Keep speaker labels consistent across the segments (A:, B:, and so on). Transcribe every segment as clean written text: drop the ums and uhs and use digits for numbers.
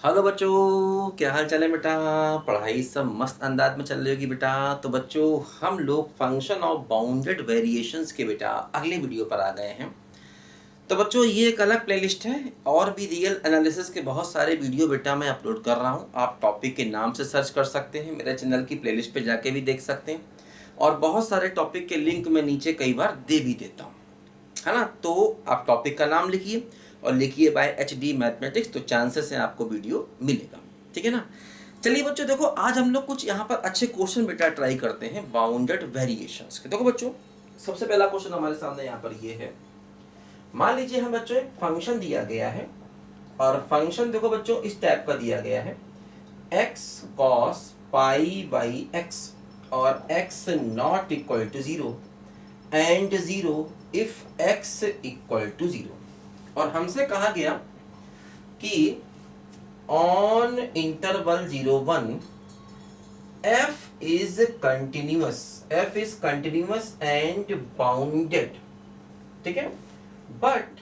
A: Hello बच्चों, क्या हाल चाल है बेटा। पढ़ाई सब मस्त अंदाज में चल रही होगी बेटा। तो बच्चों, हम लोग फंक्शन ऑफ बाउंडेड वेरिएशंस के बेटा अगले वीडियो पर आ गए हैं। तो बच्चों, ये एक अलग प्लेलिस्ट है और भी रियल एनालिसिस के बहुत सारे वीडियो बेटा मैं अपलोड कर रहा हूँ। आप टॉपिक के नाम से सर्च कर सकते हैं, मेरे चैनल की प्लेलिस्ट पे जाके भी देख सकते हैं। और बहुत सारे टॉपिक के लिंक मैं नीचे कई बार दे भी देता हूँ, है ना। तो आप टॉपिक का नाम लिखिए और लिखिए बाय HD मैथमेटिक्स, तो चांसेस है आपको वीडियो मिलेगा, ठीक है ना। चलिए बच्चों, देखो आज हम लोग कुछ यहाँ पर अच्छे क्वेश्चन बेटा ट्राई करते हैं बाउंडेड वेरिएशंस के। देखो बच्चों, सबसे पहला क्वेश्चन हमारे सामने यहाँ पर ये है। मान लीजिए हम बच्चों एक फंक्शन दिया गया है और फंक्शन देखो बच्चों इस टाइप का दिया गया है, x cos pi by x और x not equal to 0 and 0 if x equal to 0। और हमसे कहा गया कि on interval 0 1 f is continuous and bounded, ठीक है। बट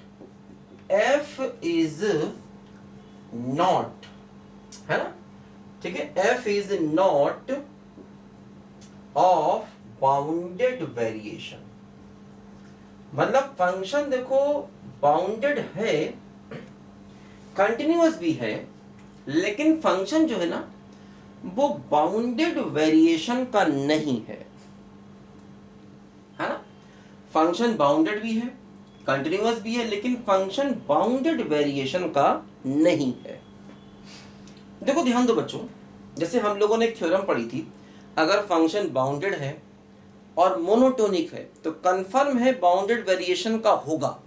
A: f इज नॉट, है ना, ठीक है, f is not of bounded variation. मतलब फंक्शन देखो बाउंडेड है, कंटिन्यूअस भी है, लेकिन फंक्शन जो है ना वो बाउंडेड वेरिएशन का नहीं है ना। फंक्शन बाउंडेड भी है, कंटिन्यूअस भी है, लेकिन फंक्शन बाउंडेड वेरिएशन का नहीं है। देखो ध्यान दो बच्चों, जैसे हम लोगों ने एक थ्योरम पढ़ी थी, अगर फंक्शन बाउंडेड है और मोनोटोनिक है तो कंफर्म है बाउंडेड वेरिएशन का होगा।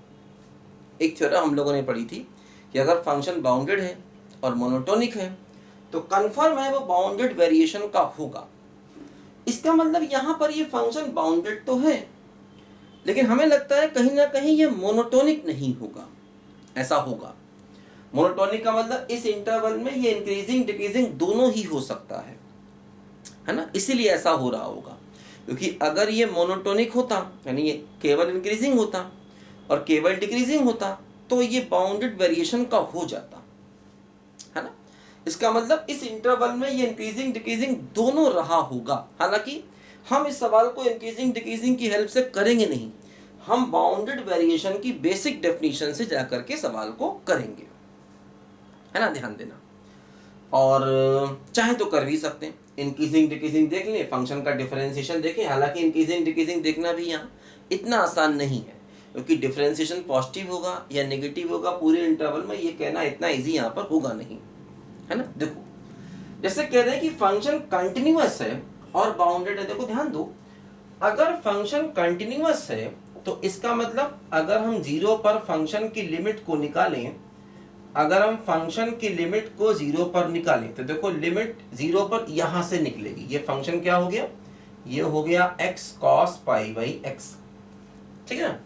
A: एक थ्योरम हम लोगों ने पढ़ी थी कि अगर फंक्शन बाउंडेड है और मोनोटोनिक है तो कंफर्म है वो बाउंडेड वेरिएशन का होगा। इसका मतलब यहाँ पर ये फंक्शन बाउंडेड तो है, लेकिन हमें लगता है कहीं ना कहीं ये मोनोटोनिक नहीं होगा, ऐसा होगा। मोनोटोनिक का मतलब इस इंटरवल में ये इंक्रीजिंग डिक्रीजिंग दोनों ही हो सकता है ना, इसीलिए ऐसा हो रहा होगा। क्योंकि अगर ये मोनोटोनिक होता यानी ये केवल इंक्रीजिंग होता और केवल डिक्रीजिंग होता तो ये बाउंडेड वेरिएशन का हो जाता, है ना। इसका मतलब इस इंटरवल में ये इंक्रीजिंग डिक्रीजिंग दोनों रहा होगा। हालांकि हम इस सवाल को इंक्रीजिंग डिक्रीजिंग की हेल्प से करेंगे नहीं, हम बाउंडेड वेरिएशन की बेसिक डेफिनेशन से जाकर के सवाल को करेंगे, है ना, ध्यान देना। और चाहे तो कर भी सकते हैं, इंक्रीजिंग डिक्रीजिंग देख लें, फंक्शन का डिफरेंशिएशन देखें। हालांकि इंक्रीजिंग डिक्रीजिंग देखना भी यहाँ इतना आसान नहीं है, क्योंकि डिफरेंशिएशन पॉजिटिव होगा या नेगेटिव होगा पूरे इंटरवल में, ये कहना इतना इजी यहाँ पर होगा नहीं, है ना। देखो जैसे कह रहे हैं कि फंक्शन कंटिन्यूअस है और बाउंडेड है। देखो ध्यान दो, अगर फंक्शन कंटिन्यूअस है तो इसका मतलब अगर हम 0 पर फंक्शन की लिमिट को निकालें, अगर हम फंक्शन की लिमिट को 0 पर निकालें तो देखो लिमिट 0 पर यहां से निकलेगी। ये फंक्शन क्या हो गया, ये हो गया x cos pi by x, ठीक है ना।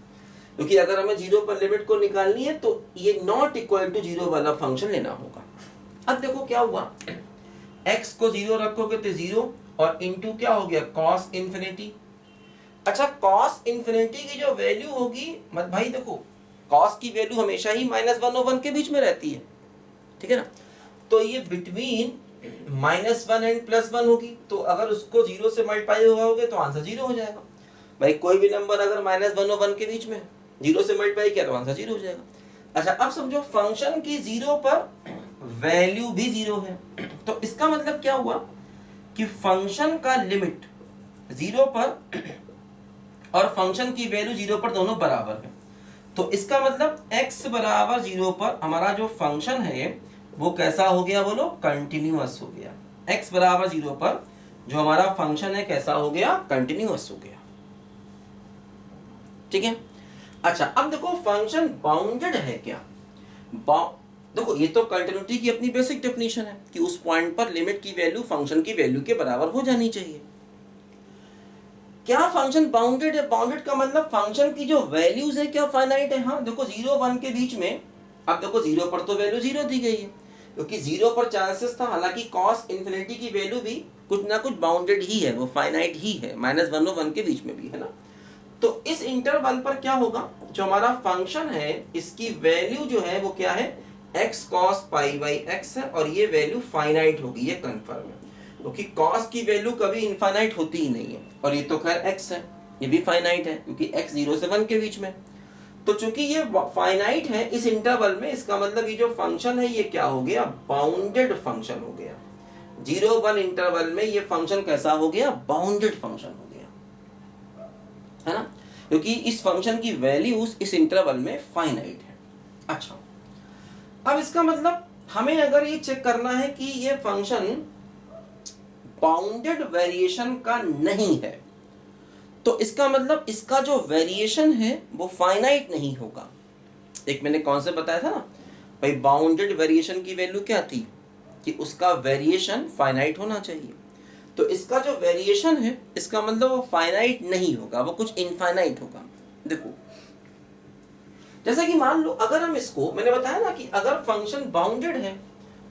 A: क्योंकि अगर हमें 0 पर लिमिट को निकालनी है तो ये नॉट इक्वल टू 0 वाला फंक्शन लेना होगा। अब देखो क्या हुआ, x को 0 रखोगे तो 0 और इंटू क्या हो गया cos इन्फिनिटी। अच्छा, cos इन्फिनिटी की जो वैल्यू होगी, मत भाई देखो cos की वैल्यू हमेशा ही -1 और 1 के बीच में रहती है, ठीक है ना। तो ये बिटवीन -1 एंड +1 होगी, तो अगर उसको 0 से मल्टीप्लाई होगे तो आंसर 0 हो जाएगा। भाई कोई भी नंबर अगर -1 और 1 के बीच में 0 से मल्टीप्लाई किया तो आंसर 0 हो जाएगा। अच्छा, अब समझो फंक्शन की 0 पर वैल्यू भी 0 है, तो इसका मतलब क्या हुआ कि फंक्शन का लिमिट 0 पर और फंक्शन की वैल्यू 0 पर दोनों बराबर है। तो इसका मतलब x बराबर 0 पर हमारा जो फंक्शन है वो कैसा हो गया, बोलो, कंटिन्यूअस हो गया। x बराबर 0 पर जो हमारा फंक्शन है कैसा हो गया, कंटिन्यूअस हो गया, ठीक है। अच्छा, अब देखो फंक्शन बाउंडेड है क्या। देखो ये तो कंटिन्यूटी की अपनी बेसिक डेफिनेशन है कि उस पॉइंट पर लिमिट की वैल्यू फंक्शन की वैल्यू के बराबर हो जानी चाहिए। क्या फंक्शन बाउंडेड है, बाउंडेड का मतलब फंक्शन की जो वैल्यूज है क्या फाइनाइट है। हाँ देखो 0 1 के बीच में, अब देखो 0 पर तो वैल्यू 0 दी गई है, क्योंकि 0 पर चांसेस था। हालांकि cos इन्फिनिटी की वैल्यू भी कुछ ना कुछ बाउंडेड ही है, वो फाइनाइट ही है, -1 और 1 के बीच में भी, है ना। तो इस इंटरवल पर क्या होगा, जो हमारा फंक्शन है इसकी वैल्यू जो है वो क्या है, x cos pi by x है और ये वैल्यू फाइनाइट होगी, ये कंफर्म है क्योंकि cos की वैल्यू कभी इनफाइनाइट होती ही नहीं है। और ये तो खैर x है, ये भी फाइनाइट है क्योंकि x 0 से 1 के बीच में। तो चूंकि ये फाइनाइट है इस इंटरवल में, इसका मतलब ये जो फंक्शन है ये क्या हो गया, बाउंडेड फंक्शन हो गया। 0-1 इंटरवल में ये फंक्शन कैसा हो गया, बाउंडेड फंक्शन हो गया, है ना, क्योंकि इस फंक्शन की वैल्यूज इस इंटरवल में फाइनाइट है। अच्छा, अब इसका मतलब हमें अगर ये चेक करना है कि ये फंक्शन बाउंडेड वेरिएशन का नहीं है, तो इसका मतलब इसका जो वेरिएशन है वो फाइनाइट नहीं होगा। एक मैंने कॉन्सेप्ट बताया था ना भाई, बाउंडेड वेरिएशन की वैल्यू क्या थी कि उसका वेरिएशन फाइनाइट होना चाहिए। तो इसका जो वेरिएशन है इसका मतलब वो फाइनाइट नहीं होगा, वो कुछ इनफाइनाइट होगा। देखो जैसा कि मान लो अगर हम इसको, मैंने बताया ना कि अगर फंक्शन बाउंडेड है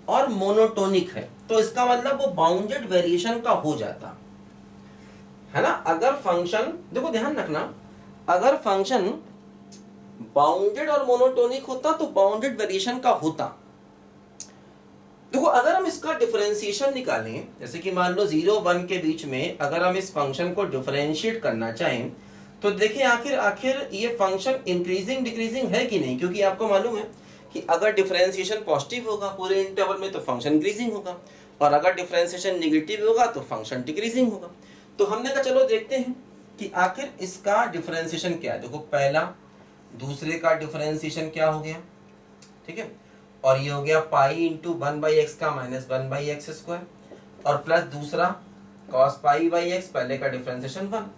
A: और मोनोटोनिक है तो इसका मतलब वो बाउंडेड वेरिएशन का हो जाता है ना। अगर फंक्शन, देखो ध्यान रखना, अगर फंक्शन बाउंडेड और मोनोटोनिक होता तो बाउंडेड वेरिएशन का होता। देखो अगर हम इसका डिफरेंशिएशन निकालें, जैसे कि मान लो 0-1 के बीच में अगर हम इस फंक्शन को डिफरेंशिएट करना चाहें तो देखिए आखिर ये फंक्शन इंक्रीजिंग डिक्रीजिंग है कि नहीं, क्योंकि आपको मालूम है कि अगर डिफरेंशिएशन पॉजिटिव होगा पूरे इंटरवल में तो फंक्शन इंक्रीजिंग होगा, और अगर डिफरेंशिएशन नेगेटिव होगा तो फंक्शन डिक्रीजिंग होगा। तो हमने कहा चलो देखते हैं कि आखिर इसका डिफरेंशिएशन क्या है। देखो पहला दूसरे का डिफरेंशिएशन क्या हो गया, ठीक है, और ये हो गया पाई इंटू 1/x का माइनस 1/x स्क्वायर, और प्लस दूसरा cos पाई बाई एक्स, पहले का डिफरेंशिएशन 1।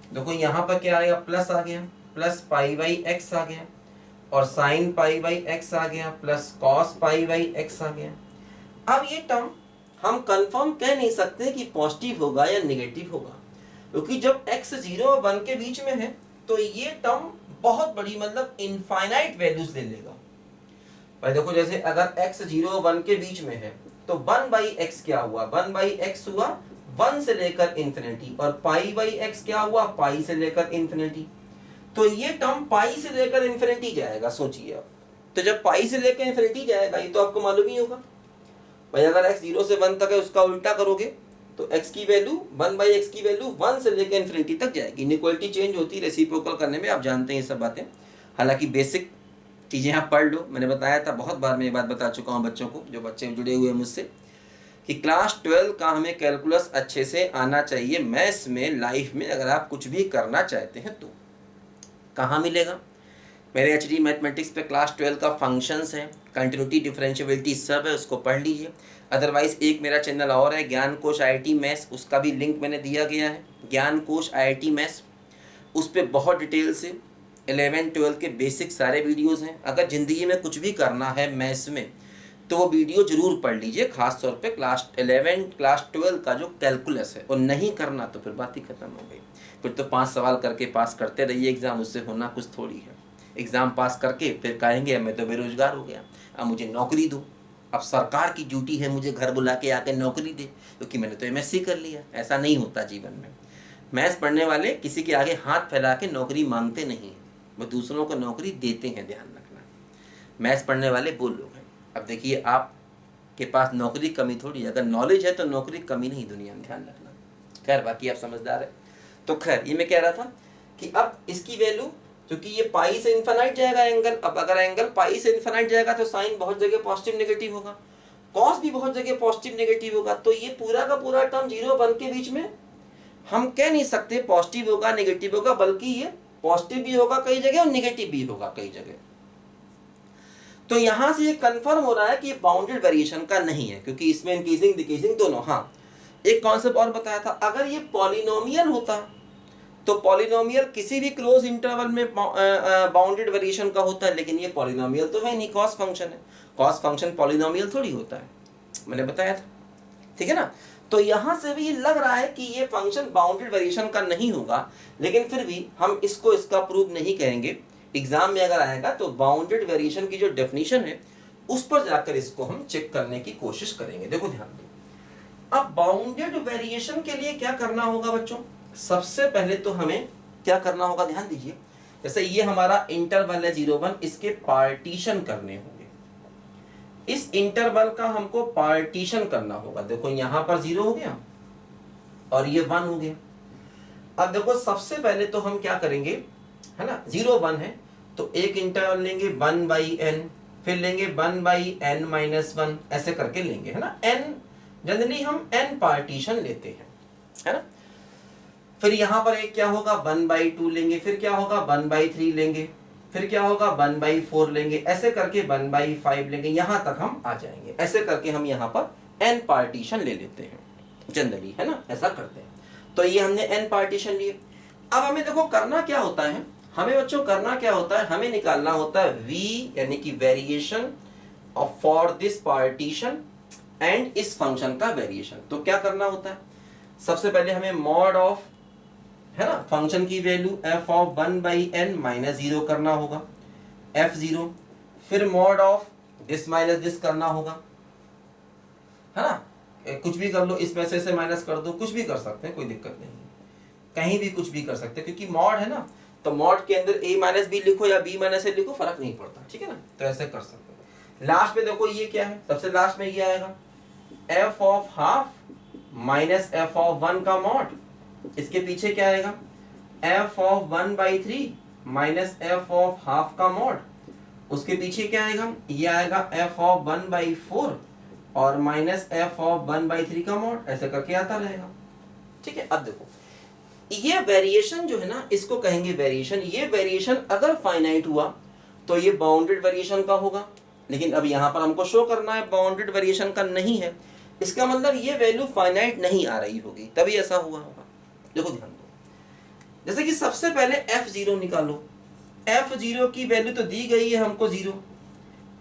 A: देखो यहाँ पर क्या आएगा, प्लस आ गया, प्लस पाई बाई एक्स आ गया, और साइन पाई बाई एक्स आ गया, plus cos pi by x आ गया। अब ये टर्म हम कंफर्म कह नहीं सकते कि पॉजिटिव होगा या नेगेटिव होगा, क्योंकि जब x 0-1 के बीच में है तो ये टर्म बहुत बड़ी मतलब इनफाइनाइट वैल्यूज ले लेगा। भाई देखो जैसे अगर x 0-1 के बीच में है तो 1/x क्या हुआ, 1/x हुआ 1 से लेकर इंफिनिटी, और पाई बाई x क्या हुआ, पाई से लेकर इंफिनिटी। तो ये टर्म पाई से लेकर इंफिनिटी जाएगा, सोचिए अब। तो जब पाई से लेकर इंफिनिटी जाएगा ये तो आपको मालूम ही होगा भाई, अगर x 0 से 1 तक है उसका उल्टा करोगे तो x की वैल्यू 1/x की वैल्यू 1 से लेकर इंफिनिटी तक जाएगी। इनइक्वालिटी चेंज होती है रेसिप्रोकल करने में, आप जानते हैं ये सब बातें। हालांकि बेसिक चीज़ें आप पढ़ लो, मैंने बताया था बहुत बार, मैं ये बात बता चुका हूँ बच्चों को, जो बच्चे जुड़े हुए हैं मुझसे, कि क्लास 12 का हमें कैलकुलस अच्छे से आना चाहिए मैथ्स में। लाइफ में अगर आप कुछ भी करना चाहते हैं तो कहाँ मिलेगा, मेरे HD मैथमेटिक्स पे क्लास 12 का फंक्शंस है, कंटिन्यूटी, डिफरेंशिएबिलिटी सब है, उसको पढ़ लीजिए। अदरवाइज एक मेरा चैनल और है ज्ञान कोश IIT मैथ्स, उसका भी लिंक मैंने दिया गया है, ज्ञान कोश IIT मैथ्स। उस पर बहुत डिटेल से 11-12 के बेसिक सारे वीडियोस हैं। अगर ज़िंदगी में कुछ भी करना है मैथ्स में तो वो वीडियो ज़रूर पढ़ लीजिए, खास तौर पे क्लास 11 क्लास 12 का जो कैलकुलस है। और नहीं करना तो फिर बात ही खत्म हो गई, फिर तो 5 सवाल करके पास करते रहिए एग्ज़ाम, उससे होना कुछ थोड़ी है। एग्ज़ाम पास करके फिर कहेंगे मैं तो बेरोजगार हो गया, अब मुझे नौकरी दो, अब सरकार की ड्यूटी है मुझे घर बुला के आके नौकरी दे, क्योंकि मैंने तो MSc कर लिया। ऐसा नहीं होता जीवन में। मैथ्स पढ़ने वाले किसी के आगे हाथ फैला के नौकरी मांगते नहीं हैं, वो दूसरों को नौकरी देते हैं, ध्यान रखना। मैथ्स पढ़ने वाले वो लोग हैं। अब देखिए आपके पास नौकरी कमी थोड़ी है, अगर नॉलेज है तो नौकरी कमी नहीं दुनिया में, ध्यान रखना। खैर बाकी आप समझदार है। तो खैर ये मैं कह रहा था कि अब इसकी वैल्यू, क्योंकि ये पाई से इन्फिनाइट जाएगा एंगल, अब अगर एंगल पाई से इन्फिनाइट जाएगा तो साइन बहुत जगह पॉजिटिव नेगेटिव होगा, कॉस भी बहुत जगह पॉजिटिव नेगेटिव होगा। तो ये पूरा का पूरा टर्म 0-1 के बीच में हम कह नहीं सकते पॉजिटिव होगा नेगेटिव होगा, बल्कि ये पॉजिटिव भी होगा कई जगह और नेगेटिव भी होगा कई जगह। तो यहां से ये कंफर्म हो रहा है कि ये बाउंडेड वेरिएशन का नहीं है, क्योंकि इसमें इंक्रीजिंग डिक्रीजिंग दोनों। हाँ एक कॉन्सेप्ट और बताया था, अगर ये पॉलिनोमियल होता तो पॉलिनोमियल किसी भी क्लोज इंटरवल में बाउंडेड वेरिएशन का होता है, लेकिन ये पॉलिनोमियल तो है नहीं, कॉस फंक्शन है। कॉस फंक्शन पॉलिनोमियल थोड़ी होता है, मैंने बताया था, ठीक है ना। तो यहां से भी लग रहा है कि ये फंक्शन बाउंडेड वेरिएशन का नहीं होगा, लेकिन फिर भी हम इसका प्रूव नहीं करेंगे। एग्जाम में अगर आएगा तो बाउंडेड वेरिएशन की जो डेफिनेशन है उस पर जाकर इसको हम चेक करने की कोशिश करेंगे। देखो ध्यान दो, अब बाउंडेड वेरिएशन के लिए क्या करना होगा बच्चों, सबसे पहले तो हमें क्या करना होगा, ध्यान दीजिए। जैसे ये हमारा इंटरवल है 0-1, इसके पार्टीशन करने होंगे। इस इंटरवल का हमको पार्टीशन करना होगा। देखो यहाँ पर 0 हो गया और ये 1 हो गया। अब देखो सबसे पहले तो हम क्या करेंगे, है ना, 0 1 है तो एक इंटरवल लेंगे 1/n, फिर लेंगे 1/n-1, ऐसे करके लेंगे, है ना। n जनरली हम n पार्टीशन लेते हैं, है ना। फिर यहाँ पर एक क्या होगा 1/2 लेंगे, फिर क्या होगा 1/3 लेंगे, फिर क्या होगा 1/4 लेंगे, ऐसे करके 1/5 लेंगे, यहाँ तक हम आ जाएंगे। ऐसे करके हम यहाँ पर n पार्टीशन ले लेते हैं जनरली, है ना, ऐसा करते हैं। तो ये हमने n पार्टीशन लिए। अब हमें देखो करना क्या होता है, हमें बच्चों करना क्या होता है, हमें निकालना होता है v यानी कि variation of for this partition and इस फंक्शन का वेरिएशन। तो क्या करना होता है, सबसे पहले हमें मॉड ऑफ, है ना, फंक्शन की वैल्यू f ऑफ 1/n-0 करना होगा, f0, फिर mod of this minus this करना होगा, है ना, कुछ भी कर लो, इसमें से माइनस कर दो, कुछ भी कर सकते हैं, कोई दिक्कत नहीं है, कहीं भी कुछ भी कर सकते हैं, क्योंकि मॉड है ना, तो मॉड के अंदर a माइनस बी लिखो या b माइनस a लिखो, फर्क नहीं पड़ता, ठीक है ना। तो ऐसे कर सकते हैं। लास्ट में देखो ये क्या है, सबसे लास्ट में ये आएगा f of half minus f of 1 का मॉड, इसके पीछे क्या आएगा f of 1/3 minus f of half का मॉड, उसके पीछे क्या आएगा, ये आएगा f ऑफ 1/4 और माइनस f ऑफ 1/3 का मॉड, ऐसे करके आता रहेगा, ठीक है। अब देखो ये वेरिएशन जो है ना, इसको कहेंगे वेरिएशन। ये वेरिएशन अगर फाइनाइट हुआ तो ये बाउंडेड वेरिएशन का होगा, लेकिन अब यहाँ पर हमको शो करना है बाउंडेड वेरिएशन का नहीं है, इसका मतलब ये वैल्यू फाइनाइट नहीं आ रही होगी, तभी ऐसा हुआ होगा। देखो ध्यान दो, जैसे कि सबसे पहले f0 निकालो, f0 की वैल्यू तो दी गई है हमको 0,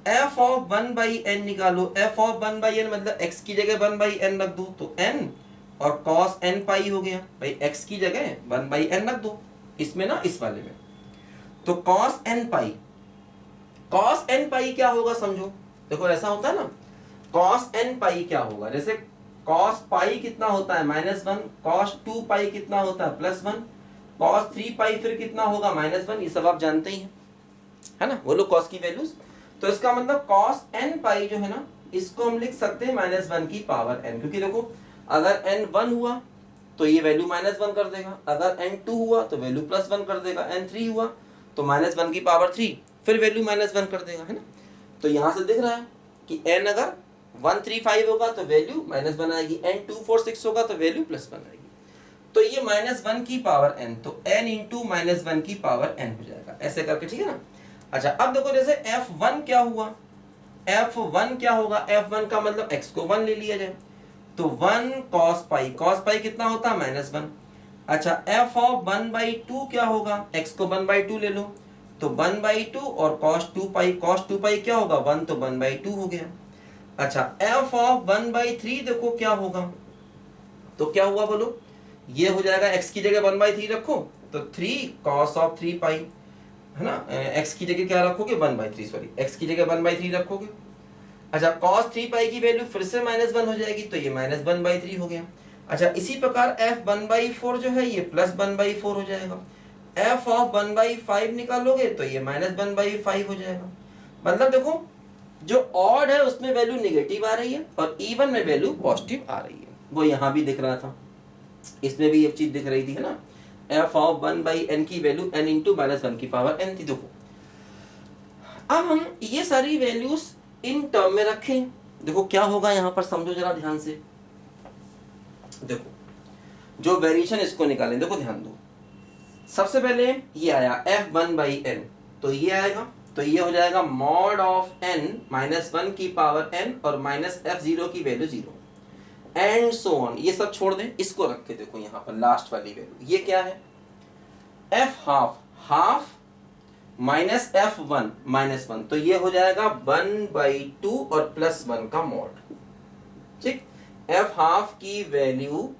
A: f ऑफ 1/n निकालो, f ऑफ 1/n मतलब x की जगह 1/n रख दो तो n और cos n पाई हो गया, भाई x की जगह 1/n रख दो इसमें ना, इस वाले में, तो cos n पाई क्या होगा समझो, देखो ऐसा होता है ना, cos n पाई क्या होगा, जैसे cos पाई कितना होता है -1, cos 2 पाई कितना होता है +1, cos 3 पाई फिर कितना होगा -1, ये सब आप जानते ही हैं, है ना, वो लोग cos की वैल्यूज। तो इसका मतलब cos n पाई जो है ना, इसको हम लिख सकते हैं -1 की पावर n, क्योंकि देखो अगर n 1 हुआ तो ये वैल्यू -1 कर देगा, अगर n 2 हुआ तो वैल्यू +1 कर देगा, n 3 हुआ तो -1 की पावर 3 फिर वैल्यू -1 कर देगा, है ना। तो यहाँ से दिख रहा है कि n अगर 1 3 5 होगा तो वैल्यू -1 आएगी, n 2 4 6 होगा तो वैल्यू +1 आएगी। तो ये -1 की पावर n, तो n इंटू -1 की पावर n हो जाएगा, ऐसे करके, ठीक है ना। अच्छा अब देखो जैसे f1 क्या हुआ, f1 क्या होगा, f1 का मतलब x को 1 ले लिया जाए, तो 1 cos पाई कितना होता है -1। अच्छा f ऑफ 1/2 क्या होगा, x को 1/2 ले लो, तो 1/2 और cos 2 पाई क्या होगा 1, तो 1/2 हो गया। अच्छा f ऑफ 1/3 देखो क्या होगा, तो क्या हुआ बोलो, ये हो जाएगा x की जगह 1/3 रखो तो 3 cos ऑफ 3 पाई, है ना, x की जगह क्या रखोगे 1/3, सॉरी x की जगह 1/3 रखोगे। अच्छा cos 3 पाई की वैल्यू फिर से -1 हो जाएगी, तो ये -1/3 हो गया। अच्छा इसी प्रकार f 1/4 जो है ये +1/4 हो जाएगा, f ऑफ 1/5 निकालोगे तो ये -1/5 हो जाएगा। मतलब देखो जो ऑड है उसमें वैल्यू नेगेटिव आ रही है और इवन में वैल्यू पॉजिटिव आ रही है, वो यहाँ भी दिख रहा था, इसमें भी एक चीज दिख रही थी, है ना, f ऑफ 1/n की वैल्यू n इंटू -1 की पावर n थी। देखो अब हम ये सारी वैल्यूज इन टर्म में रखें, देखो क्या होगा यहाँ पर, समझो जरा ध्यान से। देखो जो वेरिएशन इसको निकालें, देखो ध्यान दो, सबसे पहले ये आया f1/n, तो ये आएगा, तो ये हो जाएगा मॉड ऑफ n -1 की पावर n और -f0 की वैल्यू 0 एंड सो ऑन, ये सब छोड़ दें, इसको रख के देखो यहाँ पर लास्ट वाली वैल्यू, ये क्या है f हाफ माइनस f1 -1, तो ये हो जाएगा 1/2 और +1 का मॉड, ठीक। f हाफ की वैल्यू,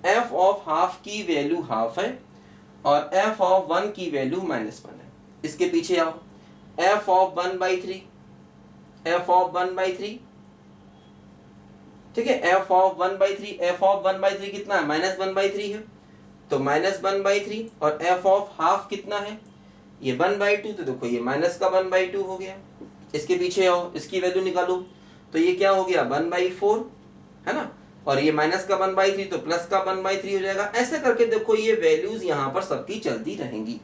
A: f ऑफ हाफ की वैल्यू हाफ है और f ऑफ 1 की वैल्यू -1 है। इसके पीछे आओ, f ऑफ 1/3, f ऑफ 1/3, ठीक है, f ऑफ 1/3, f ऑफ 1/3 कितना है -1/3 है, तो -1/3 और f ऑफ हाफ कितना है ये 1/2, तो देखो ये माइनस का 1/2 हो गया, इसके पीछे आओ, इसकी वैल्यू निकालो, तो ये क्या हो गया 1/4 है ना, और ये माइनस का 1/3 तो प्लस का 1/3 हो जाएगा। ऐसे करके देखो ये वैल्यूज यहाँ पर सबकी चलती रहेंगी,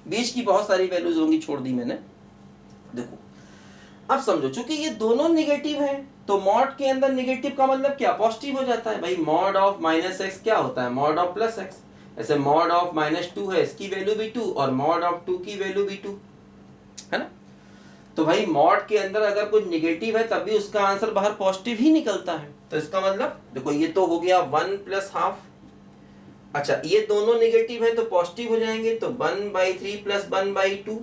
A: बीच की बहुत सारी वैल्यूज होंगी, छोड़ दी मैंने। देखो अब समझो, चूंकि ये दोनों निगेटिव हैं तो मॉड के अंदर निगेटिव का मतलब क्या, पॉजिटिव हो जाता है भाई। मॉड ऑफ -x क्या होता है, मॉड ऑफ +x। ऐसे मॉड ऑफ -2 है, इसकी वैल्यू भी 2 और मॉड ऑफ 2 की वैल्यू भी 2 है ना। तो भाई मॉड के अंदर अगर कुछ निगेटिव है तब भी उसका आंसर बाहर पॉजिटिव ही निकलता है। तो इसका मतलब देखो ये तो हो गया 1 + ½ अच्छा ये दोनों नेगेटिव है तो पॉजिटिव हो जाएंगे, तो 1/3 + 1/2।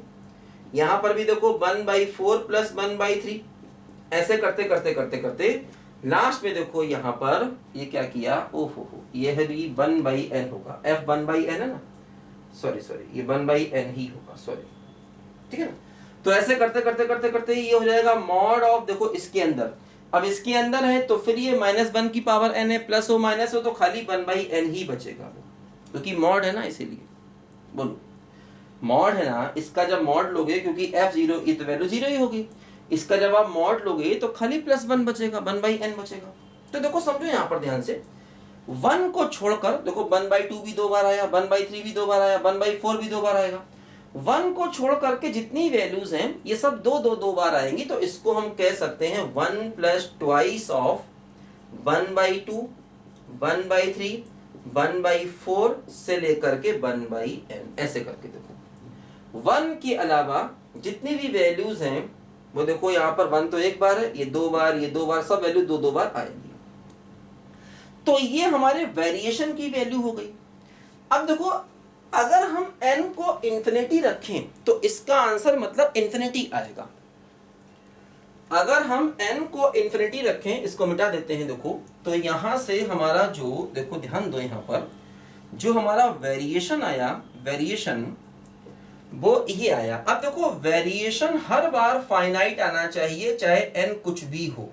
A: यहाँ पर भी देखो 1/4 + 1/3। ऐसे करते करते करते करते लास्ट में देखो यहाँ पर ये क्या किया, ओहो ये है भी 1/n होगा, f 1/n है ना, सॉरी ये 1/n ही होगा, सॉरी ठीक है ना। तो ऐसे करते करते करते करते ये हो जाएगा मॉड ऑफ, देखो इसके अंदर, अब इसके अंदर है तो फिर ये -1 की पावर n है, प्लस हो माइनस हो तो खाली 1/n ही बचेगा, क्योंकि मॉड है ना, इसीलिए। बोलो मॉड है ना, इसका जब मॉड लोगे, क्योंकि f0 ये तो वैल्यू 0 ही होगी, इसका जब आप मॉड लोगे तो खाली +1 बचेगा, 1/n बचेगा। तो देखो समझो यहाँ पर ध्यान से, 1 को छोड़कर देखो 1/2 भी 2 बार आया, 1/3 भी 2 बार आया, 1/4 भी 2 बार आएगा। 1 को छोड़ करके जितनी वैल्यूज हैं ये सब 2 बार आएंगी, तो इसको हम कह सकते हैं 1 + 2 ऑफ 1/2, 1/3, 1/4 से लेकर के 1/n। ऐसे करके देखो 1 के अलावा जितनी भी वैल्यूज हैं वो देखो यहाँ पर 1 तो एक बार है, ये 2 बार, ये 2 बार, सब वैल्यू 2 बार आएंगी। तो ये हमारे वेरिएशन की वैल्यू हो गई। अब देखो अगर हम n को इंफिनिटी रखें तो इसका आंसर मतलब इंफिनिटी आएगा। अगर हम n को इंफिनिटी रखें, इसको मिटा देते हैं देखो, तो यहां से हमारा जो, देखो ध्यान दो यहाँ पर, जो हमारा वेरिएशन आया, वेरिएशन वो ये आया। अब देखो वेरिएशन हर बार फाइनाइट आना चाहिए, चाहे n कुछ भी हो।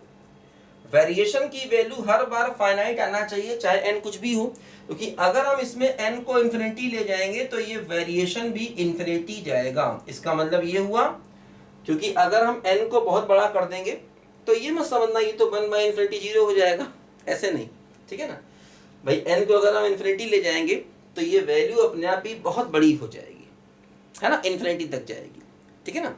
A: वेरिएशन की वैल्यू हर बार फाइनाइट आना चाहिए चाहे n कुछ भी हो, क्योंकि अगर हम इसमें n को इंफिनिटी ले जाएंगे तो ये वेरिएशन भी इंफिनिटी जाएगा। इसका मतलब ये हुआ, क्योंकि अगर हम n को बहुत बड़ा कर देंगे तो ये मत समझना ये तो 1/∞ 0 हो जाएगा, ऐसे नहीं, ठीक है ना भाई। n को अगर हम इंफिनिटी ले जाएंगे तो ये वैल्यू अपने आप ही बहुत बड़ी हो जाएगी, है ना, इंफिनिटी तक जाएगी, ठीक है ना।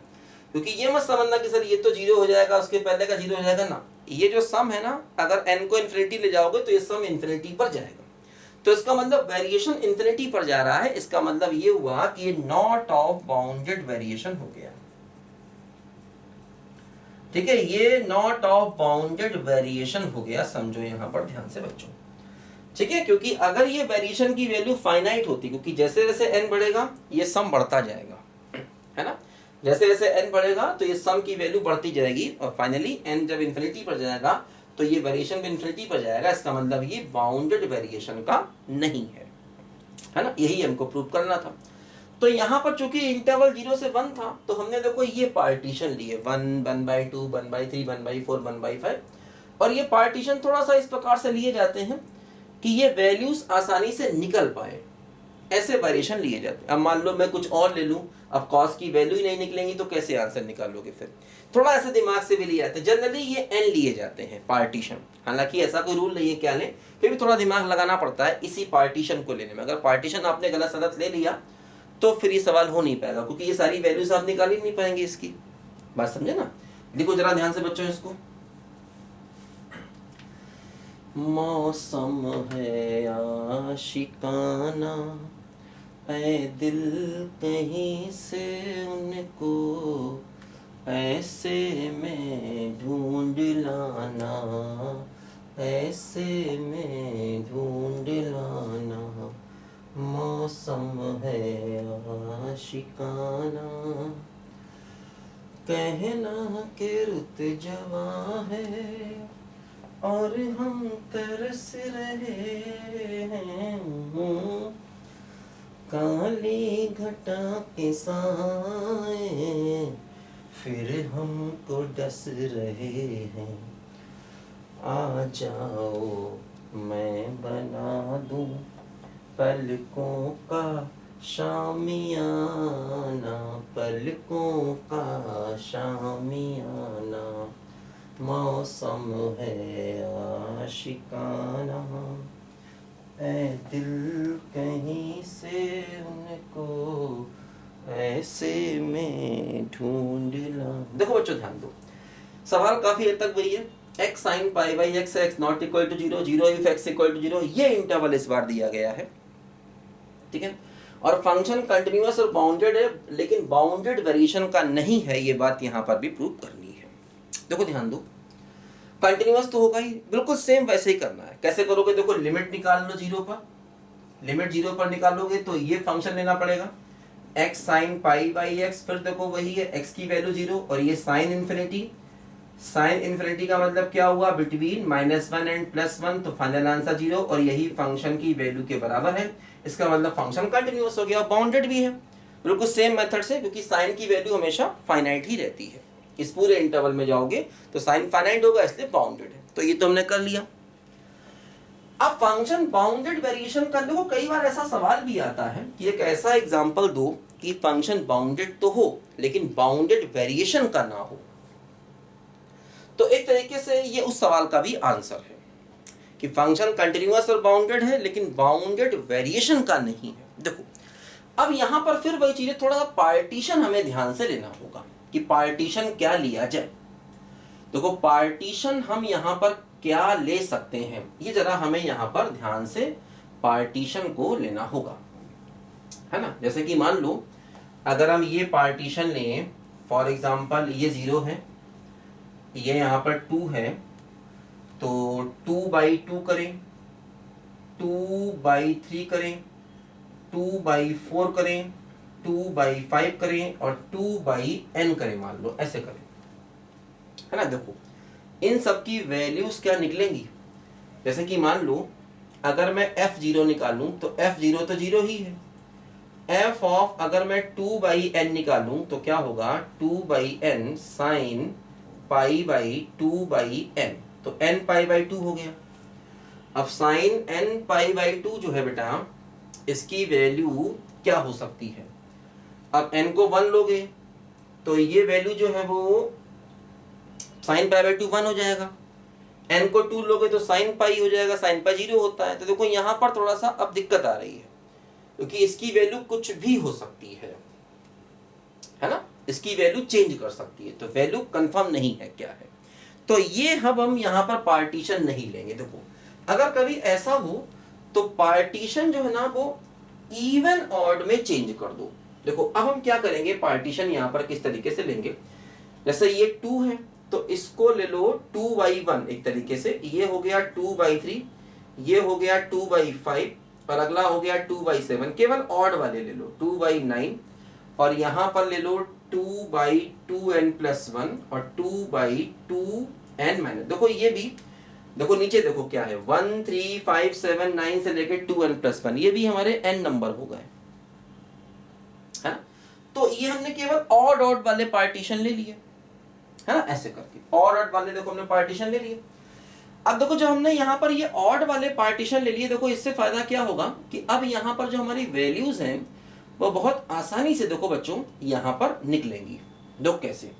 A: क्योंकि ये मत समझना कि सर ये तो 0 हो जाएगा, उसके पहले का 0 हो जाएगा ना, ये जो सम है ना, अगर n को इंफिनिटी ले जाओगे तो ये सम इंफिनिटी पर जाएगा। तो इसका मतलब वेरिएशन इंफिनिटी पर जा रहा है, इसका मतलब ये हुआ कि ये नॉट ऑफ बाउंडेड वेरिएशन हो गया, ठीक है, ये नॉट ऑफ बाउंडेड वेरिएशन हो गया। समझो यहां पर ध्यान से बच्चों, ठीक है, क्योंकि अगर ये वेरिएशन की वैल्यू फाइनाइट होती, क्योंकि जैसे जैसे n बढ़ेगा ये सम बढ़ता जाएगा, है ना, जैसे जैसे n बढ़ेगा तो ये सम की वैल्यू बढ़ती जाएगी, और फाइनली n जब इंफिनिटी पर जाएगा तो ये वेरिएशन भी इंफिनिटी पर जाएगा। इसका मतलब ये बाउंडेड वेरिएशन का नहीं है ना, यही हमको प्रूव करना था। तो यहाँ पर चूंकि इंटरवल 0 से 1 था तो हमने देखो ये पार्टीशन लिए 1, 1/2, 1/3, 1/4, 1/5, और ये पार्टीशन थोड़ा सा इस प्रकार से लिए जाते हैं कि ये वैल्यूज आसानी से निकल पाए, ऐसे वेरिएशन लिए जाते हैं। अब मान लो मैं कुछ और ले लूं, अब कॉस की वैल्यू ही नहीं निकलेंगी तो कैसे आंसर निकालोगे, फिर थोड़ा ऐसे दिमाग से भी लिए जाते हैं। जनरली ये n लिए जाते हैं पार्टीशन, हालांकि ऐसा कोई रूल नहीं है क्या लें, फिर भी थोड़ा दिमाग लगाना पड़ता है इसी पार्टीशन को लेने में। अगर पार्टीशन आपने गलत सलत ले लिया तो फिर ये सवाल हो नहीं पाएगा, क्योंकि ये सारी वैल्यूज आप निकाल ही नहीं पाएंगे। इसकी बात समझे ना, लिखो जरा ध्यान से बच्चों इसको। मौसम है आशिकाना, ऐ दिल कहीं से उनको ऐसे में ढूंढ लाना, ऐसे में ढूंढ लाना। मौसम है आशिकाना, कहना के रुत जवां है और हम तरस रहे हैं, काली घटा के साए फिर हमको डस रहे हैं। आ जाओ मैं बना दूं पलकों का शामियाना पलकों का शामियाना, मौसम है आशिकाना, ऐ दिल कहीं से उनको ऐसे में ढूंढ ला। देखो बच्चों ध्यान दो, सवाल काफी हद तक वही है, x sin pi by x x not equal to 0, 0 if x equal to 0, ये इंटरवल इस बार दिया गया है, ठीक है। और फंक्शन कंटिन्यूअस और बाउंडेड है, लेकिन बाउंडेड वेरिएशन का नहीं है, ये बात यहाँ पर भी प्रूव करनी है। देखो ध्यान दो, कंटिन्यूअस तो होगा ही, बिल्कुल सेम वैसे ही करना है। कैसे करोगे, देखो लिमिट निकाल लो 0 पर, लिमिट 0 पर निकालोगे तो ये फंक्शन लेना पड़ेगा x sin pi by x, फिर देखो वही है x की वैल्यू 0 और ये साइन इन्फिनिटी, साइन इन्फिनिटी का मतलब क्या हुआ, बिटवीन -1 एंड +1, तो फाइनल आंसर 0 और यही फंक्शन की वैल्यू के बराबर है। इसका मतलब फंक्शन कंटिन्यूअस हो गया, बाउंडेड भी है, बिल्कुल सेम मेथड से, क्योंकि साइन की वैल्यू हमेशा फाइनाइट ही रहती है। इस पूरे इंटरवल में जाओगे तो साइन फाइनाइट होगा, इसलिए बाउंडेड है। तो ये तो हमने कर लिया। अब फंक्शन बाउंडेड वेरिएशन का देखो, कई बार ऐसा सवाल भी आता है कि एक ऐसा एग्जांपल दो कि फंक्शन बाउंडेड तो हो लेकिन बाउंडेड वेरिएशन का ना हो। तो एक तरीके से ये उस सवाल का भी आंसर है कि फंक्शन कंटिन्यूअस और बाउंडेड है लेकिन बाउंडेड वेरिएशन का नहीं है। देखो अब यहां पर फिर वही चीजें, थोड़ा सा पार्टीशन हमें ध्यान से लेना होगा कि पार्टीशन क्या लिया जाए। देखो पार्टीशन हम यहां पर क्या ले सकते हैं, ये जरा हमें यहां पर ध्यान से पार्टीशन को लेना होगा, है ना। जैसे कि मान लो अगर हम ये पार्टीशन लें, फॉर एग्जांपल ये 0 है, ये यहाँ पर 2 है, तो 2/2 करें, 2/3 करें, 2/4 करें, 2/5 करें और 2/n करें, मान लो ऐसे करें, है ना। देखो इन सब की वैल्यूज क्या निकलेंगी, जैसे कि मान लो अगर मैं f0 निकालूं तो f0 तो 0 ही है, f ऑफ अगर मैं 2/n निकालूं तो क्या होगा, 2/n sign pi by 2/n, तो n π/2 हो गया। अब साइन n π/2 जो है बेटा, इसकी वैल्यू क्या हो सकती है, अब n को 1 लोगे तो ये वैल्यू जो है वो साइन π/2 1 हो जाएगा, n को 2 लोगे तो साइन पाई हो जाएगा, साइन पाई 0 होता है। तो देखो यहाँ पर थोड़ा सा अब दिक्कत आ रही है, क्योंकि इसकी वैल्यू कुछ भी हो सकती है ना, इसकी वैल्यू चेंज कर सकती है, तो वैल्यू कंफर्म नहीं है क्या है। तो ये अब हम यहाँ पर पार्टीशन नहीं लेंगे। देखो अगर कभी ऐसा हो तो पार्टीशन जो है ना वो इवन ऑड में चेंज कर दो। देखो अब हम क्या करेंगे, पार्टीशन यहाँ पर किस तरीके से लेंगे, जैसे ये 2 है तो इसको ले लो 2/1, एक तरीके से ये हो गया 2/3, ये हो गया 2/5 और अगला हो गया 2/7, केवल ऑड वाले ले लो 2/9 और यहाँ पर ले लो 2/2n+1 और 2/2n-, देखो ये भी देखो नीचे देखो क्या है, 1 3 5 7 9 से लेकर 2n+1, ये भी हमारे n नंबर हो गए, है ना। तो ये हमने केवल ऑड ऑड वाले पार्टीशन ले लिए, है ना, ऐसे करके ऑड ऑड वाले देखो हमने पार्टीशन ले लिए। अब देखो जब हमने यहाँ पर ये ऑड वाले पार्टीशन ले लिए, देखो इससे फायदा क्या होगा कि अब यहाँ पर जो हमारी वैल्यूज हैं वो बहुत आसानी से देखो बच्चों यहाँ पर निकलेंगी। देखो कैसे,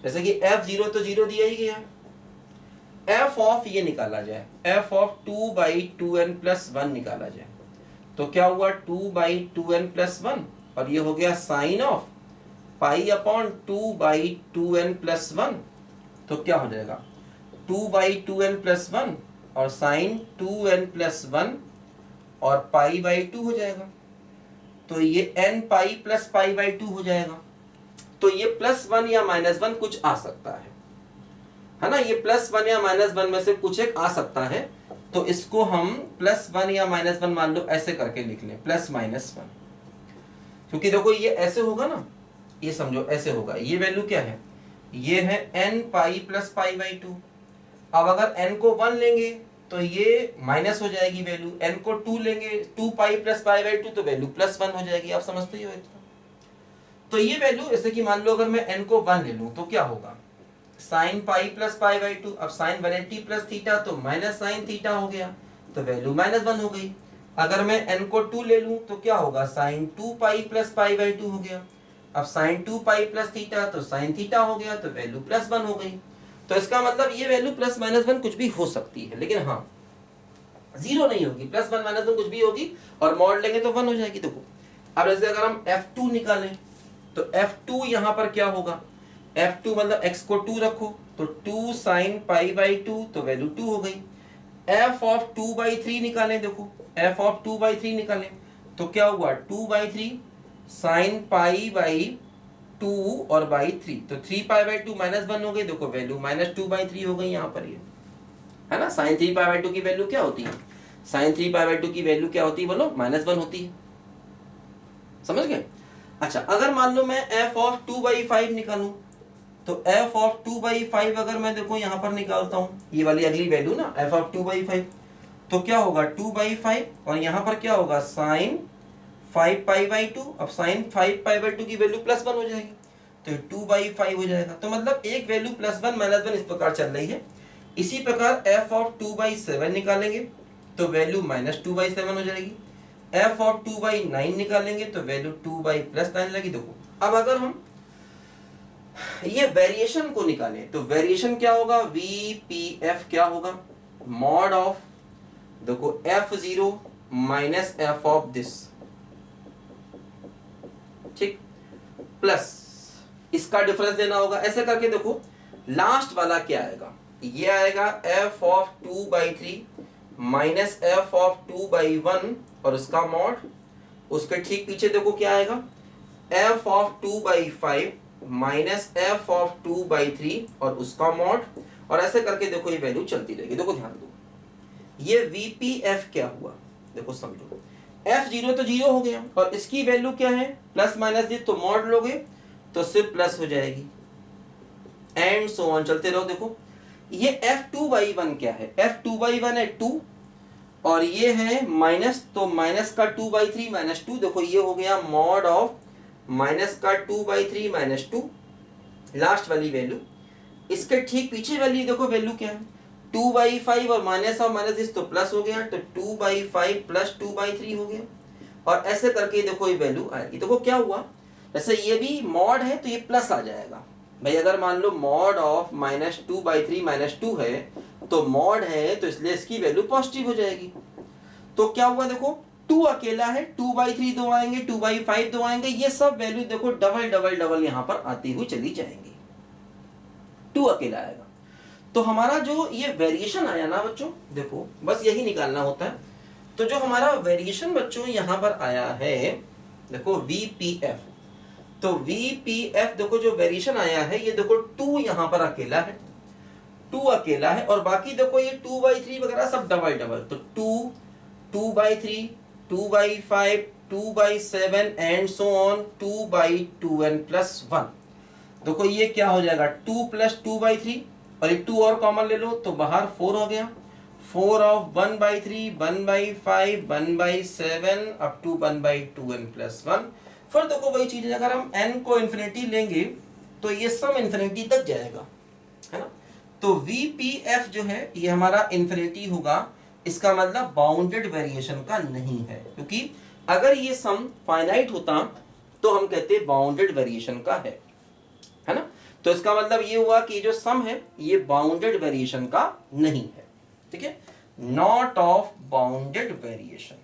A: जैसे कि f0 तो 0 दिया ही गया है, f ऑफ ये निकाला जाए, f ऑफ 2/2n+1 निकाला जाए, तो क्या हुआ 2/2n+1 और ये हो गया साइन ऑफ π/2/2n+1, तो क्या हो जाएगा 2/2n+1 और साइन 2n+1 और π/2 हो जाएगा, तो ये n π + π/2 हो जाएगा। तो ये +1 या -1 कुछ आ सकता है ना, ये +1 या -1 में से कुछ एक आ सकता है, तो इसको हम +1 या -1 मान लो ऐसे करके लिख लें, +-1, क्योंकि देखो ये ऐसे होगा ना, ये समझो ऐसे होगा, ये वैल्यू क्या है, ये है n π + π/2। अब अगर n को 1 लेंगे तो ये माइनस हो जाएगी वैल्यू, n को 2 लेंगे 2 π + π/2 तो वैल्यू +1 हो जाएगी, आप समझते ही हो इतना। तो ये वैल्यू जैसे कि मान लो अगर मैं n को 1 ले लूं तो क्या होगा, साइन π + π/2, अब साइन 180 + थीटा तो माइनस साइन थीटा हो गया, तो वैल्यू -1 हो गई। अगर मैं n को 2 ले लूं तो क्या होगा, sine 2 pi plus pi by 2 हो गया। अब साइन 2 पाई प्लस थीटा तो साइन थीटा हो गया, तो वैल्यू प्लस 1 हो गई। तो इसका मतलब ये वैल्यू प्लस माइनस 1 कुछ भी हो सकती है, लेकिन हाँ जीरो नहीं होगी, प्लस 1 माइनस 1 कुछ भी होगी, और मॉड लेंगे तो 1 हो जाएगी। देखो अब जैसे अगर हम f2 निकालें तो f2 यहाँ पर क्या होगा, f2 मतलब x को 2 रखो तो 2 साइन पाई बाई 2 तो वैल्यू 2 हो गई। f ऑफ 2 बाई 3 निकालें, देखो f ऑफ 2 बाई 3 निकालें तो क्या हुआ 2 बाई 3 साइन पाई बाई 2 और बाई 3, तो 3 पाई बाई 2 माइनस 1 हो गई। देखो वैल्यू माइनस 2 बाई 3 हो गई यहाँ पर, ये है ना। साइन 3 पाई बाई 2 की वैल्यू क्या होती है, साइन 3 पाई बाई 2 की वैल्यू क्या होती है बोलो, माइनस 1 होती है, समझ गए। अच्छा अगर मान लो मैं f ऑफ 2 बाई 5 निकालूं तो f ऑफ 2 बाई 5 अगर मैं देखो यहाँ पर निकालता हूँ, ये वाली अगली वैल्यू ना f ऑफ 2 बाई 5, तो क्या होगा 2 बाई 5 और यहाँ पर क्या होगा साइन 5 पाई बाई 2। अब साइन 5 पाई बाई 2 की वैल्यू प्लस 1 हो जाएगी, तो 2 बाई 5 हो जाएगा। तो मतलब एक वैल्यू प्लस 1 माइनस 1 इस प्रकार चल रही है। इसी प्रकार f ऑफ 2 बाई 7 निकालेंगे तो वैल्यू माइनस 2 बाई 7 हो जाएगी। f ऑफ 2 बाई 9 निकालेंगे तो वैल्यू 2 बाई प्लस 9 लगी। देखो अब अगर हम ये वेरिएशन को निकालें तो वेरिएशन क्या होगा, VPF क्या होगा, मॉड ऑफ देखो f0 minus f of this, ठीक, प्लस इसका डिफरेंस देना होगा। ऐसे करके देखो लास्ट वाला क्या आएगा, ये आएगा f of 2 by 3 minus f of 2 by 1 और उसका मॉड। उसके ठीक पीछे देखो क्या आएगा, f of 2 by 5 minus f of 2 by 3 और उसका मॉड। और ऐसे करके देखो ये वैल्यू चलती रहेगी। देखो ध्यान दो, ये VPF क्या हुआ, देखो समझो f0 तो 0 हो गया और इसकी वैल्यू क्या है प्लस माइनस दी, तो मॉड लोगे तो सिर्फ प्लस हो जाएगी, एंड सो ऑन चलते रहो। देखो ये f2 बाई 1 क्या है, f2 बाई 1 है 2 और ये है माइनस, तो माइनस का 2 बाई 3 माइनस 2, देखो ये हो गया मॉड ऑफ माइनस का 2 बाई 3 माइनस 2, लास्ट वाली वैल्यू। इसके ठीक पीछे वाली देखो वैल्यू क्या है 2 बाई 5 और माइनस ऑफ माइनस दिस तो प्लस हो गया, तो 2 बाई 5 प्लस 2 बाई 3 हो गया। और ऐसे करके देखो ये वैल्यू आएगी। देखो क्या हुआ, जैसे ये भी मॉड है तो ये प्लस आ जाएगा भाई। अगर मान लो mod of minus 2 by 3 minus 2 है तो मॉड है तो इसलिए इसकी वैल्यू पॉजिटिव हो जाएगी। तो क्या हुआ देखो 2 अकेला है, 2 बाई 3 दो आएंगे, 2 बाई 5 दो आएंगे, ये सब वैल्यू देखो डबल डबल डबल यहाँ पर आती हुई चली जाएंगी, 2 अकेला आएगा। तो हमारा जो ये वेरिएशन आया ना बच्चों, देखो बस यही निकालना होता है। तो जो हमारा वेरिएशन बच्चों यहाँ पर आया है देखो VPF, तो VPF देखो जो वेरिएशन आया है ये देखो 2 यहाँ पर अकेला है, 2 अकेला है और बाकी देखो ये 2 बाई 3 वगैरह सब डबल डबल, तो 2 by 3 2 by 5 2 by 7 and so on 2 by 2n plus 1। देखो ये क्या हो जाएगा 2 प्लस 2 बाई 3 और ये 2 और कॉमन ले लो तो बाहर 4 हो गया, 4 of 1 by 3 1 by 5 1 by 7 up to 1 by 2n plus 1। फिर देखो वही चीज है, अगर हम n को इन्फिनिटी लेंगे तो ये सब इन्फिनिटी तक जाएगा, है ना। तो VPF जो है ये हमारा इन्फिनिटी होगा, इसका मतलब बाउंडेड वेरिएशन का नहीं है, क्योंकि अगर ये सम फाइनाइट होता तो हम कहते बाउंडेड वेरिएशन का है ना। तो इसका मतलब ये हुआ कि जो सम है ये बाउंडेड वेरिएशन का नहीं है, ठीक है, नॉट ऑफ बाउंडेड वेरिएशन,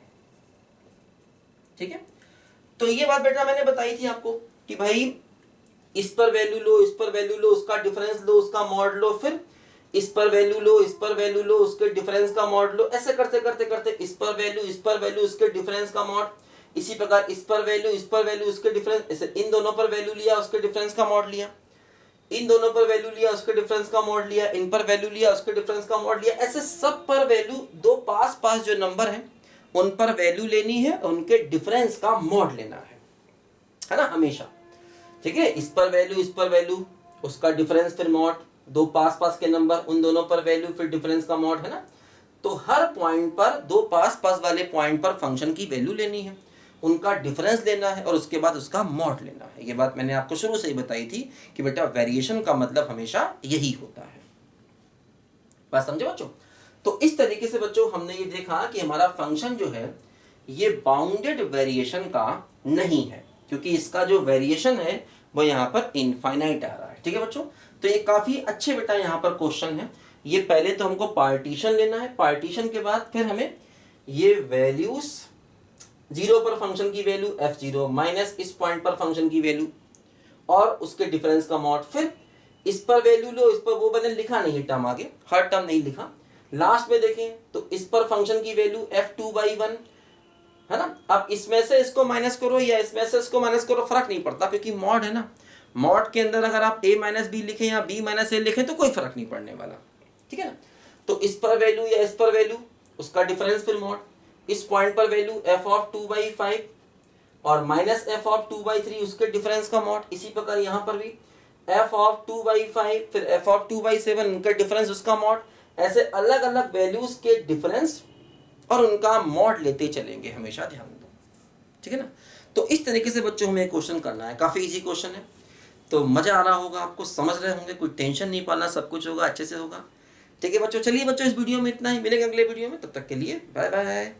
A: ठीक है। तो ये बात बेटा मैंने बताई थी आपको कि भाई इस पर वैल्यू लो, इस पर वैल्यू लो, उसका डिफरेंस लो, उसका मॉड लो, फिर इस पर वैल्यू लो, इस पर वैल्यू लो, उसके डिफरेंस का मॉड लो, ऐसे करते करते करते इस पर वैल्यू, इस पर वैल्यू, उसके डिफरेंस का मॉड, इसी प्रकार इस पर वैल्यू, इस पर वैल्यू, उसके डिफरेंस, ऐसे इन दोनों पर वैल्यू लिया, उसके डिफरेंस का मॉड लिया, इन दोनों पर वैल्यू लिया, उसके डिफरेंस का मॉड लिया, इन पर वैल्यू लिया, उसके डिफरेंस का मॉड लिया, ऐसे सब पर वैल्यू, दो पास पास जो नंबर है उन पर वैल्यू लेनी है, उनके डिफरेंस का मॉड लेना है ना, हमेशा, ठीक है। इस पर वैल्यू, इस पर वैल्यू, उसका डिफरेंस फिर मॉड, दो पास पास के नंबर उन दोनों पर वैल्यू फिर डिफरेंस का मॉड, है ना। तो हर पॉइंट पर, दो पास पास वाले पॉइंट पर फंक्शन की वैल्यू लेनी है, उनका डिफरेंस लेना है और उसके बाद उसका मॉड लेना है। ये बात मैंने आपको शुरू से ही बताई थी कि बेटा वेरिएशन का मतलब हमेशा यही होता है। बात समझे बच्चों। तो इस तरीके से बच्चों हमने ये देखा कि हमारा फंक्शन जो है ये बाउंडेड वेरिएशन का नहीं है, क्योंकि इसका जो वेरिएशन है वो यहाँ पर इनफाइनाइट आ रहा है। ठीक है बच्चों, तो ये काफी अच्छे बेटा यहाँ पर क्वेश्चन है। ये पहले तो हमको पार्टीशन लेना है, पार्टीशन के बाद फिर हमें ये वैल्यूज 0 पर फंक्शन की वैल्यू f0 माइनस इस पॉइंट पर फंक्शन की वैल्यू और उसके डिफरेंस का मॉड, फिर इस पर वैल्यू लो, इस पर वो मैंने लिखा नहीं है टर्म, आगे हर टर्म नहीं लिखा। लास्ट में देखें तो इस पर फंक्शन की वैल्यू f2/1 है ना। अब इसमें से इसको माइनस करो या इसमें से इसको माइनस करो, फर्क नहीं पड़ता, क्योंकि मॉड है ना। मॉड के अंदर अगर आप a माइनस बी लिखें या b माइनस ए लिखें तो कोई फर्क नहीं पड़ने वाला। ठीक है ना। तो इस पर वैल्यू या इस पर वैल्यू, उसका डिफरेंस फिर मॉड, इस पॉइंट पर वैल्यू f(2/5) और माइनस f(2/3) उसके डिफरेंस का मॉड। इसी प्रकार यहाँ पर भी f(2/5) फिर f(2/7) उनका डिफरेंस उसका मॉड। ऐसे अलग अलग वैल्यूज के डिफरेंस और उनका मॉड लेते चलेंगे, हमेशा ध्यान दो। ठीक है ना। तो इस तरीके से बच्चों हमें क्वेश्चन करना है, काफी इजी क्वेश्चन है। तो मजा आ रहा होगा आपको, समझ रहे होंगे, कोई टेंशन नहीं पालना, सब कुछ होगा अच्छे से होगा। ठीक है बच्चों, चलिए बच्चों इस वीडियो में इतना ही, मिलेंगे अगले वीडियो में, तब तक के लिए बाय बाय।